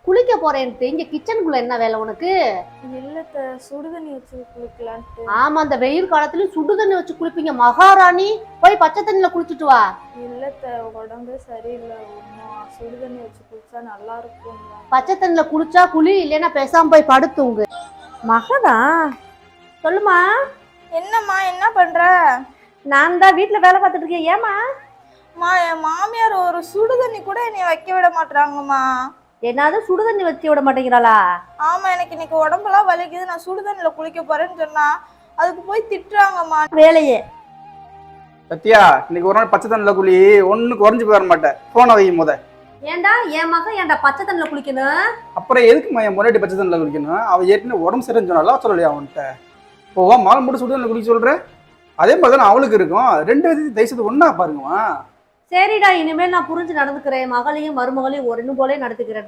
குளிக்க போறேன்ட்டு இங்க கிச்சனுக்குள்ள என்ன வேலை உனக்கு? இல்ல சுடுதண்ணி வச்சு குளிக்கலான்ட்டு. ஆமா, அந்த வெயில் காலத்துலயும் சுடுதண்ணி வச்சு குளிப்பீங்க மகாராணி. போய் பச்சை தண்ணியில குளிச்சுட்டு வா. இல்ல உடம்பே சரியில்லை, ஒன்றும் சுடுதண்ணி வச்சு குளிச்சா நல்லா இருக்கும். பச்சை தண்ணியில குளிச்சா குளி, இல்லைன்னா பேசாம போய் படுத்துங்க. மகதா, சொல்லுமா. என்னம்மா என்ன பண்ற? நான் தான் வீட்டுல வேலை பார்த்துட்டு இருக்கேன். ஏமா? என் மாமியார் ஒரு சுடுதண்ணி கூட என்னை வைக்க விட மாட்டாங்கம்மா. என்னது சுடுதண்ணி வச்சு விட மாட்டேங்கிறாளா? ஆமா, எனக்கு இன்னைக்கு உடம்பெல்லாம் வலிக்குது, நான் சுடுதண்ணில குளிக்க போறேன்னு சொன்னா அதுக்கு போய் திட்டுறாங்கம்மா. வேலையே சத்யா, இன்னைக்கு ஒரு நாள் பச்சை தண்ணில குளி, ஒண்ணு குறைஞ்சு போயிட மாட்டேன். போன வை முத. ஏண்டா என் மகன் ஏன்டா பச்சை தண்ணில குளிக்கணும்? அப்புறம் எதுக்குமா என் முன்னாடி பச்சை தண்ணில குளிக்கணும்? அவ ஏற்கனவே உடம்பு சரின்னு சொன்னால சொல்லலையா அவன்கிட்ட? போவா மாலை மட்டும் சுடு தண்ணில குளிக்க சொல்ற? அதே மாதிரி தானே அவளுக்கு இருக்கும். ரெண்டு விதத்தையும் தயவுசெய்து ஒன்னா பாருங்கம்மா. சரிடா, இனிமேல் நான் புரிஞ்சு நடந்துக்கிறேன். மகளையும் மருமகளையும் ஒன்னு போலே நடத்துக்கிறேன்.